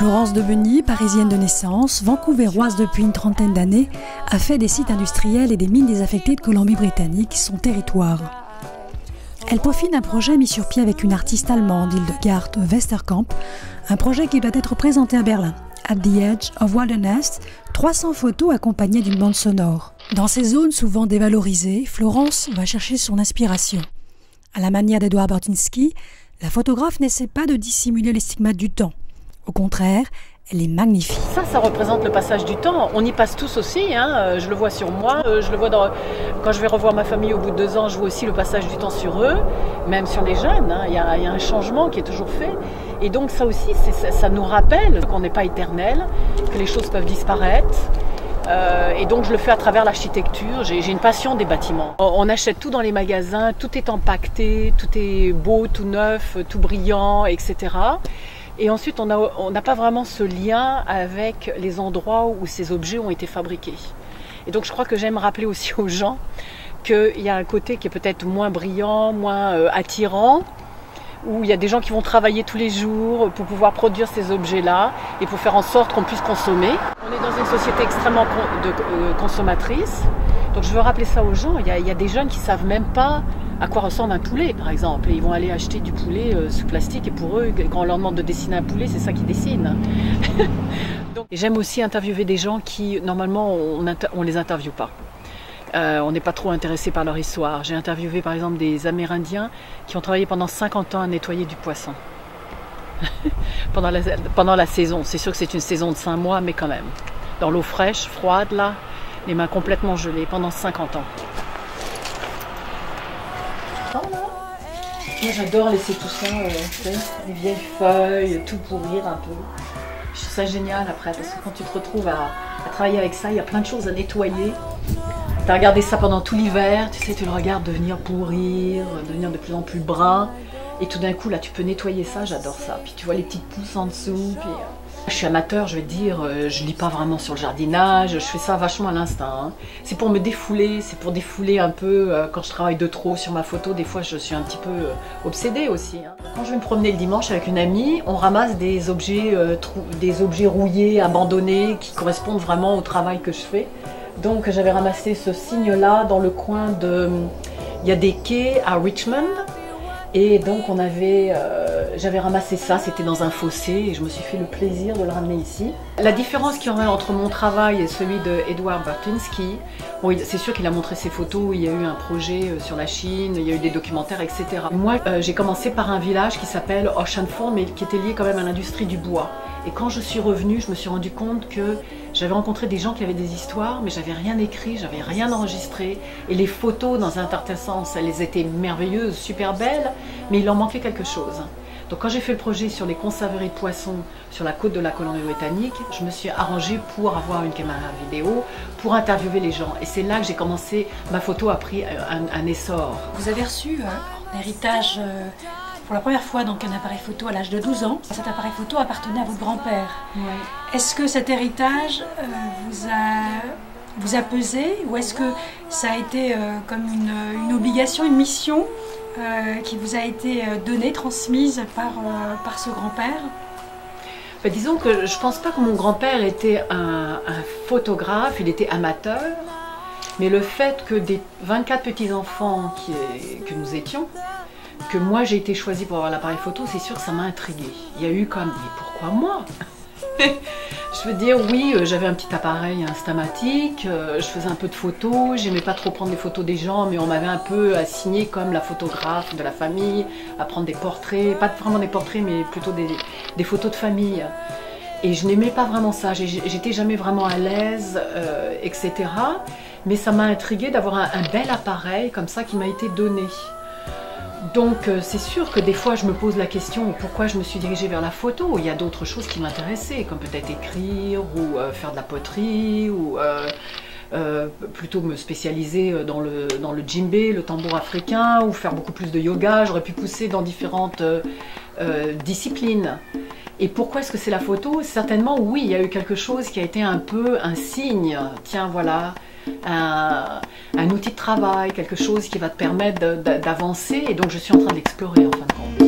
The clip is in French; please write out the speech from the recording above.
Laurence Debenny, parisienne de naissance, vancouveroise depuis une trentaine d'années, a fait des sites industriels et des mines désaffectées de Colombie-Britannique son territoire. Elle peaufine un projet mis sur pied avec une artiste allemande, Hildegard Westerkamp, un projet qui doit être présenté à Berlin. At the Edge of Wilderness, 300 photos accompagnées d'une bande sonore. Dans ces zones souvent dévalorisées, Florence va chercher son inspiration. À la manière d'Edward Burtynsky, la photographe n'essaie pas de dissimuler les stigmates du temps. Au contraire, elle est magnifique. Ça représente le passage du temps. On y passe tous aussi, hein. Je le vois sur moi, je le vois quand je vais revoir ma famille au bout de 2 ans, je vois aussi le passage du temps sur eux, même sur les jeunes, hein. Il y a un changement qui est toujours fait. Et donc ça aussi, ça nous rappelle qu'on n'est pas éternel, que les choses peuvent disparaître. Et donc je le fais à travers l'architecture. J'ai une passion des bâtiments. On achète tout dans les magasins, tout est empaqueté, tout est beau, tout neuf, tout brillant, etc. Et ensuite, on n'a pas vraiment ce lien avec les endroits où ces objets ont été fabriqués. Et donc, je crois que j'aime rappeler aussi aux gens qu'il y a un côté qui est peut-être moins brillant, moins attirant, où il y a des gens qui vont travailler tous les jours pour pouvoir produire ces objets-là et pour faire en sorte qu'on puisse consommer. On est dans une société extrêmement consommatrice. Donc, je veux rappeler ça aux gens. Il y a des jeunes qui ne savent même pas à quoi ressemble un poulet, par exemple. Et ils vont aller acheter du poulet sous plastique et pour eux, quand on leur demande de dessiner un poulet, c'est ça qu'ils dessinent. J'aime aussi interviewer des gens qui, normalement, on les interviewe pas. On n'est pas trop intéressé par leur histoire. J'ai interviewé, par exemple, des Amérindiens qui ont travaillé pendant 50 ans à nettoyer du poisson. pendant la saison. C'est sûr que c'est une saison de 5 mois, mais quand même. Dans l'eau fraîche, froide, là, les mains complètement gelées pendant 50 ans. Moi j'adore laisser tout ça, les vieilles feuilles, tout pourrir un peu. Je trouve ça génial après, parce que quand tu te retrouves à travailler avec ça, il y a plein de choses à nettoyer. Tu as regardé ça pendant tout l'hiver, tu sais, tu le regardes devenir pourrir, devenir de plus en plus brun. Et tout d'un coup, là, tu peux nettoyer ça, j'adore ça. Puis tu vois les petites pousses en dessous. Puis, je suis amateur, je vais te dire, je lis pas vraiment sur le jardinage, je fais ça vachement à l'instinct. Hein. C'est pour me défouler, c'est pour défouler un peu quand je travaille de trop sur ma photo. Des fois, je suis un petit peu obsédée aussi. Hein. Quand je vais me promener le dimanche avec une amie, on ramasse des objets rouillés, abandonnés, qui correspondent vraiment au travail que je fais. Donc, j'avais ramassé ce signe-là dans le coin de... Il y a des quais à Richmond. Et donc j'avais ramassé ça, c'était dans un fossé et je me suis fait le plaisir de le ramener ici. La différence qu'il y aurait entre mon travail et celui de Edward Burtynsky, bon, c'est sûr qu'il a montré ses photos, il y a eu un projet sur la Chine, il y a eu des documentaires, etc. Moi, j'ai commencé par un village qui s'appelle Ocean Fall, mais qui était lié quand même à l'industrie du bois. Et quand je suis revenue, je me suis rendu compte que j'avais rencontré des gens qui avaient des histoires, mais j'avais rien écrit, j'avais rien enregistré. Et les photos, dans un certain sens, elles étaient merveilleuses, super belles, mais il leur manquait quelque chose. Donc quand j'ai fait le projet sur les conserveries de poissons sur la côte de la Colombie-Britannique, je me suis arrangée pour avoir une caméra vidéo, pour interviewer les gens. Et c'est là que j'ai commencé, ma photo a pris un essor. Vous avez reçu un héritage pour la première fois donc un appareil photo à l'âge de 12 ans. Cet appareil photo appartenait à votre grand-père. Oui. Est-ce que cet héritage vous a pesé ou est-ce que ça a été comme une obligation, une mission qui vous a été donnée, transmise par ce grand-père? Ben, disons que je ne pense pas que mon grand-père était un photographe, il était amateur. Mais le fait que des 24 petits-enfants que nous étions, que moi j'ai été choisie pour avoir l'appareil photo, c'est sûr que ça m'a intriguée. Il y a eu comme, mais pourquoi moi? Je veux dire, oui, j'avais un petit appareil Instamatic, je faisais un peu de photos, j'aimais pas trop prendre des photos des gens, mais on m'avait un peu assigné comme la photographe de la famille, à prendre des portraits, pas vraiment des portraits, mais plutôt des photos de famille. Et je n'aimais pas vraiment ça, j'étais jamais vraiment à l'aise, etc. Mais ça m'a intriguée d'avoir un bel appareil comme ça qui m'a été donné. Donc c'est sûr que des fois je me pose la question pourquoi je me suis dirigée vers la photo. Il y a d'autres choses qui m'intéressaient, comme peut-être écrire ou faire de la poterie ou plutôt me spécialiser dans le djembé, le tambour africain, ou faire beaucoup plus de yoga. J'aurais pu pousser dans différentes disciplines. Et pourquoi est-ce que c'est la photo? Certainement, oui, il y a eu quelque chose qui a été un peu un signe. Tiens, voilà, un outil de travail, quelque chose qui va te permettre d'avancer. Et donc, je suis en train de l'explorer en fin de compte.